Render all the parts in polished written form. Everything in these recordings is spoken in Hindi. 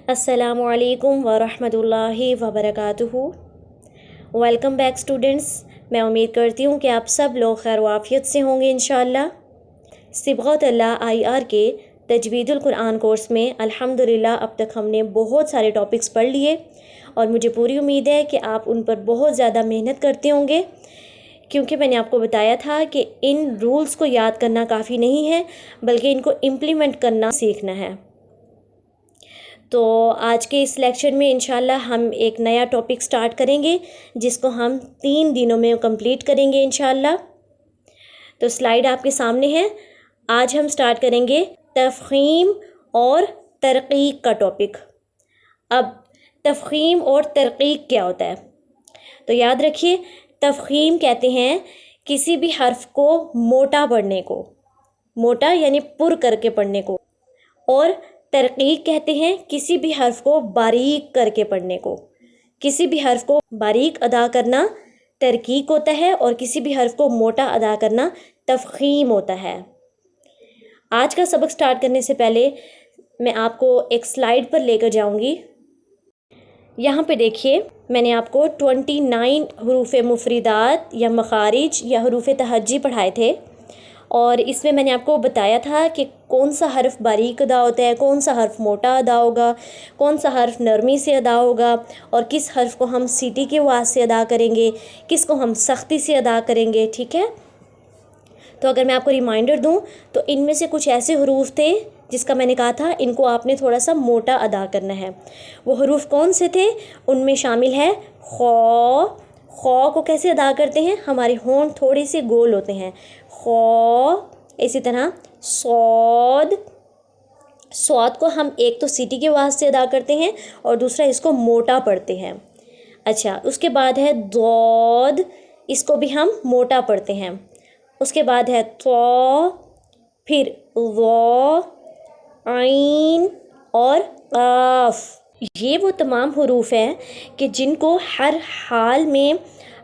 अस्सलामुअलैकुम वरहमतुल्लाहि वबरकातुहू। Welcome back students. मैं उम्मीद करती हूँ कि आप सब लोग खैर वाफ़ियत से होंगे इंशाअल्लाह। सिबग़तुल्लाह IR के तजवीदुल कुरान कोर्स में अल्हम्दुलिल्लाह अब तक हमने बहुत सारे टॉपिक्स पढ़ लिए और मुझे पूरी उम्मीद है कि आप उन पर बहुत ज़्यादा मेहनत करते होंगे, क्योंकि मैंने आपको बताया था कि इन रूल्स को याद करना काफ़ी नहीं है, बल्कि इनको इम्प्लीमेंट करना सीखना है। तो आज के इस लेक्चर में इंशाल्लाह हम एक नया टॉपिक स्टार्ट करेंगे, जिसको हम 3 दिनों में कंप्लीट करेंगे इंशाल्लाह। तो स्लाइड आपके सामने है। आज हम स्टार्ट करेंगे तफ़हीम और तरक़ीक़ का टॉपिक। अब तफ़हीम और तरक़ीक़ क्या होता है, तो याद रखिए, तफ़हीम कहते हैं किसी भी हर्फ को मोटा पढ़ने को, मोटा यानी पुर करके पढ़ने को, और तरक़ीक़ कहते हैं किसी भी हर्फ को बारीक करके पढ़ने को। किसी भी हर्फ को बारीक अदा करना तरक़ीक़ होता है और किसी भी हर्फ को मोटा अदा करना तफ़हीम होता है। आज का सबक स्टार्ट करने से पहले मैं आपको एक स्लाइड पर लेकर जाऊंगी। यहाँ पे देखिए, मैंने आपको 29 हरूफ मुफरीदात या मखारिज या हरूफ तहज्जी पढ़ाए थे, और इसमें मैंने आपको बताया था कि कौन सा हर्फ बारीक अदा होता है, कौन सा हर्फ मोटा अदा होगा, कौन सा हर्फ नरमी से अदा होगा, और किस हर्फ को हम सीटी के आवाज़ से अदा करेंगे, किसको हम सख्ती से अदा करेंगे। ठीक है, तो अगर मैं आपको रिमाइंडर दूं तो इनमें से कुछ ऐसे हरूफ थे जिसका मैंने कहा था इनको आपने थोड़ा सा मोटा अदा करना है। वो हरूफ कौन से थे? उनमें शामिल है खौ। खौ को कैसे अदा करते हैं? हमारे होंठ थोड़े से गोल होते हैं, खौ। इसी तरह सौद। सौद को हम एक तो सीटी के आवाज़ से अदा करते हैं और दूसरा इसको मोटा पढ़ते हैं। अच्छा, उसके बाद है दौद, इसको भी हम मोटा पढ़ते हैं। उसके बाद है तो, फिर वो, आइन और काफ। ये वो तमाम हरूफ हैं कि जिनको हर हाल में,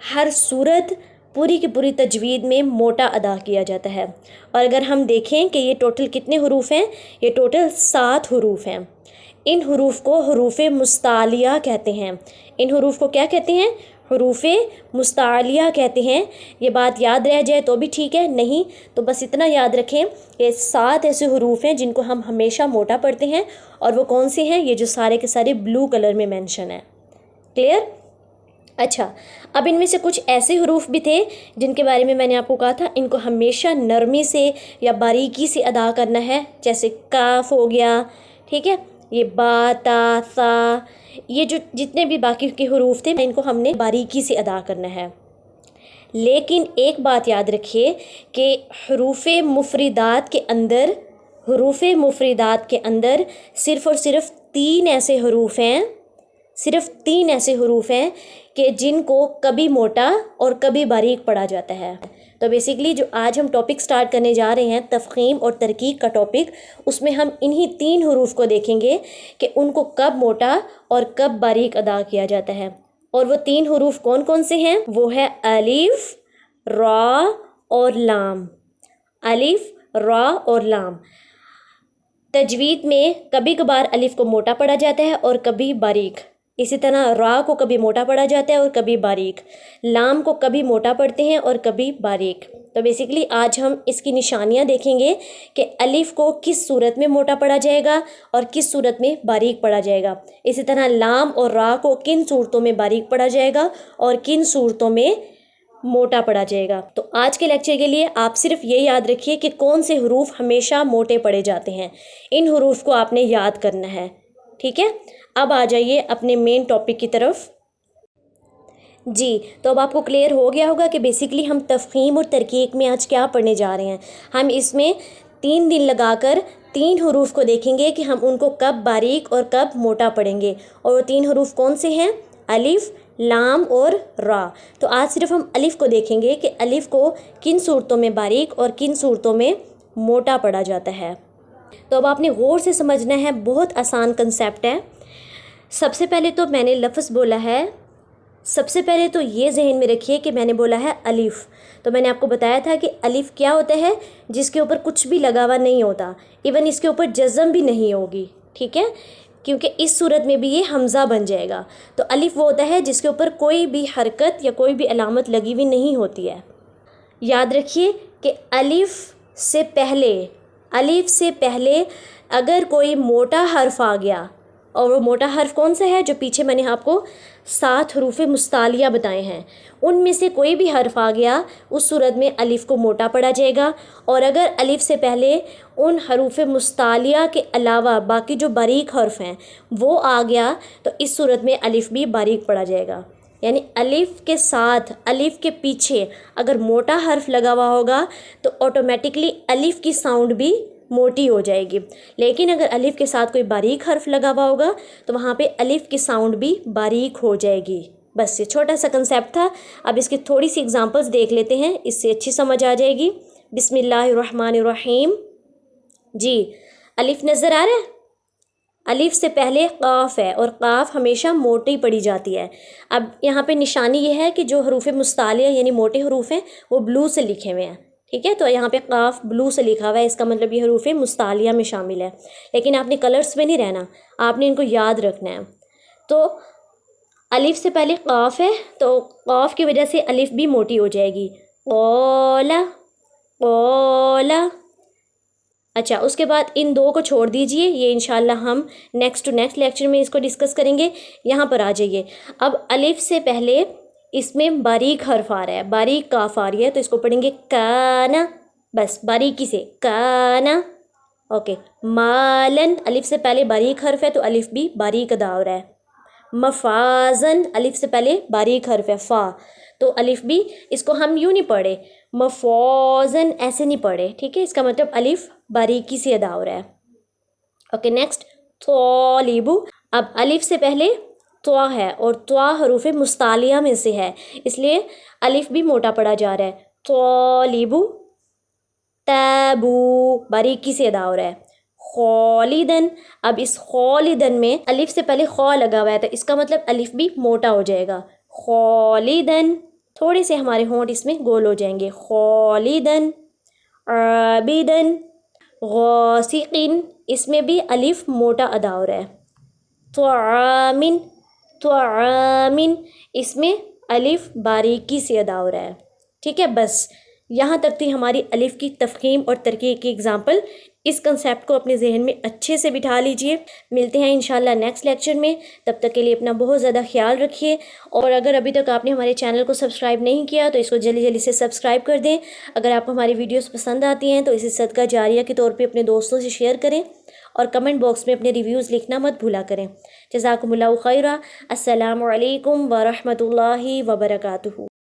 हर सूरत, पूरी की पूरी तजवीद में मोटा अदा किया जाता है। और अगर हम देखें कि ये टोटल कितने हरूफ हैं, ये टोटल 7 हरूफ हैं। इन हरूफ को हरूफ मुस्तालिया कहते हैं। इन हरूफ को क्या कहते हैं? हरूफ मुस्तालिया कहते हैं। ये बात याद रह जाए तो भी ठीक है, नहीं तो बस इतना याद रखें, ये 7 ऐसे हरूफ हैं जिनको हम हमेशा मोटा पढ़ते हैं। और वो कौन से हैं? ये जो सारे के सारे ब्लू कलर में मेंशन है। क्लियर? अच्छा, अब इनमें से कुछ ऐसे हरूफ भी थे जिनके बारे में मैंने आपको कहा था इनको हमेशा नरमी से या बारीकी से अदा करना है, जैसे काफ हो गया। ठीक है, ये बा, ता, सा, ये जो जितने भी बाकी के हरूफ थे इनको हमने बारीकी से अदा करना है। लेकिन एक बात याद रखिए कि हरूफ मुफरीदात के अंदर, हरूफ मुफरीदात के अंदर सिर्फ़ और सिर्फ 3 ऐसे हरूफ हैं, सिर्फ 3 ऐसे हरूफ हैं कि जिनको कभी मोटा और कभी बारीक पढ़ा जाता है। तो बेसिकली जो आज हम टॉपिक स्टार्ट करने जा रहे हैं, तफ़हीम और तरक़ीक़ का टॉपिक, उसमें हम इन्हीं 3 हरूफ को देखेंगे कि उनको कब मोटा और कब बारीक अदा किया जाता है। और वो 3 हरूफ कौन कौन से हैं? वो है अलिफ, रा और लाम। अलिफ, रा और लाम। तजवीद में कभी कभार अलिफ को मोटा पढ़ा जाता है और कभी बारीक। इसी तरह रा को कभी मोटा पढ़ा जाता है और कभी बारीक। लाम को कभी मोटा पढ़ते हैं और कभी बारीक। तो बेसिकली आज हम इसकी निशानियां देखेंगे कि अलिफ को किस सूरत में मोटा पढ़ा जाएगा और किस सूरत में बारीक पढ़ा जाएगा। इसी तरह लाम और रा को किन सूरतों में बारीक पढ़ा जाएगा और किन सूरतों में मोटा पढ़ा जाएगा। तो आज के लेक्चर के लिए आप सिर्फ ये याद रखिए कि कौन से हरूफ हमेशा मोटे पढ़े जाते हैं। इन हरूफ को आपने याद करना है। ठीक है, अब आ जाइए अपने मेन टॉपिक की तरफ। जी, तो अब आपको क्लियर हो गया होगा कि बेसिकली हम तफ़हीम और तरक़ीक़ में आज क्या पढ़ने जा रहे हैं। हम इसमें 3 दिन लगाकर 3 हरूफ को देखेंगे कि हम उनको कब बारीक और कब मोटा पढ़ेंगे। और वो 3 हरूफ कौन से हैं? अलिफ, लाम और रा। तो आज सिर्फ हम अलिफ को देखेंगे कि अलिफ को किन सूरतों में बारीक और किन सूरतों में मोटा पढ़ा जाता है। तो अब आपने गौर से समझना है, बहुत आसान कंसेप्ट है। सबसे पहले तो मैंने लफ्ज़ बोला है, सबसे पहले तो ये जहन में रखिए कि मैंने बोला है अलिफ़। तो मैंने आपको बताया था कि अलिफ़ क्या होता है? जिसके ऊपर कुछ भी लगा हुआ नहीं होता, इवन इसके ऊपर जज़म भी नहीं होगी। ठीक है, क्योंकि इस सूरत में भी ये हमज़ा बन जाएगा। तो अलिफ वो होता है जिसके ऊपर कोई भी हरकत या कोई भी अलामत लगी हुई नहीं होती है। याद रखिए कि अलिफ से पहले अगर कोई मोटा हर्फ आ गया, और वो मोटा हर्फ कौन सा है, जो पीछे मैंने आपको 7 हरूफ मुस्तालिया बताए हैं, उनमें से कोई भी हर्फ आ गया, उस सूरत में अलिफ को मोटा पढ़ा जाएगा। और अगर अलिफ से पहले उन हरूफ मुस्तालिया के अलावा बाकी जो बारीक हर्फ हैं वो आ गया, तो इस सूरत में अलिफ भी बारीक पढ़ा जाएगा। यानी अलिफ के साथ, अलिफ के पीछे अगर मोटा हर्फ लगा हुआ होगा तो ऑटोमेटिकली अलिफ की साउंड भी मोटी हो जाएगी। लेकिन अगर अलिफ के साथ कोई बारीक हर्फ लगा हुआ होगा तो वहाँ पे अलिफ की साउंड भी बारीक हो जाएगी। बस ये छोटा सा कंसेप्ट था। अब इसकी थोड़ी सी एग्जांपल्स देख लेते हैं, इससे अच्छी समझ आ जाएगी। बिस्मिल्लाहिर्रहमानिर्रहीम। जी, अलिफ नज़र आ रहा है? अलिफ से पहले क़ाफ़ है और क़ाफ़ हमेशा मोटी पढ़ी जाती है। अब यहाँ पे निशानी ये है कि जो हरूफ मुस्तालिया यानी मोटे हरूफ हैं वो ब्लू से लिखे हुए हैं, ठीक है। तो यहाँ पे क़ाफ़ ब्लू से लिखा हुआ है, इसका मतलब ये हरूफ मुस्तालिया में शामिल है। लेकिन आपने कलर्स में नहीं रहना, आपने इनको याद रखना है। तो अलिफ से पहले क़ाफ़ है तो क़ाफ़ की वजह से अलिफ भी मोटी हो जाएगी। क़ौला, क़ौला। अच्छा, उसके बाद इन दो को छोड़ दीजिए, ये इंशाल्लाह हम नेक्स्ट लेक्चर में इसको डिस्कस करेंगे। यहाँ पर आ जाइए। अब अलिफ से पहले इसमें बारीक हर्फ आ रहा है, बारीक काफ आ रही है, तो इसको पढ़ेंगे काना, बस बारीकी से काना। ओके, मालन, अलिफ से पहले बारीक हर्फ है तो अलिफ भी बारीक अदा हो रहा है। मफाजन, अलिफ से पहले बारीक हर्फ है फा, तो अलिफ भी, इसको हम यूँ नहीं पढ़े, मफौजन ऐसे नहीं पढ़े, ठीक है। इसका मतलब अलिफ बारीकी से अदा हो रहा है। ओके, नेक्स्ट तौलिबु। अब अलिफ से पहले त्वा है और त्वा हरूफ मुस्तालिया में से है, इसलिए अलिफ भी मोटा पढ़ा जा रहा है। तौलिबु, ताबू बारीकी से अदा हो रहा है। खौलिदन, अब इस खौलिदन में अलिफ से पहले खौ लगा हुआ है तो इसका मतलब अलिफ भी मोटा हो जाएगा। खौलिदन, थोड़े से हमारे होंठ इसमें गोल हो जाएंगे। खौलिदन, आबिदन, गौसिकिन, इसमें भी अलिफ मोटा अदा हो रहा है। तुआमिन, तुआमिन, इसमें अलिफ बारीकी से अदा हो रहा है, ठीक है। बस यहाँ तक थी हमारी अलिफ की तफ़ख़ीम और तरकीब की एग्ज़ाम्पल। इस कंसेप्ट को अपने जहन में अच्छे से बिठा लीजिए। मिलते हैं इंशाल्लाह नेक्स्ट लेक्चर में, तब तक के लिए अपना बहुत ज़्यादा ख्याल रखिए। और अगर अभी तक आपने हमारे चैनल को सब्सक्राइब नहीं किया तो इसको जल्दी जल्दी से सब्सक्राइब कर दें। अगर आपको हमारी वीडियोस पसंद आती हैं तो इसे सदका जारिया के तौर पे अपने दोस्तों से शेयर करें और कमेंट बॉक्स में अपने रिव्यूज़ लिखना मत भूला करें। जज़ाकुमुल्लाहु खैरा। अस्सलामु अलैकुम व रहमतुल्लाहि व बरकातुहू।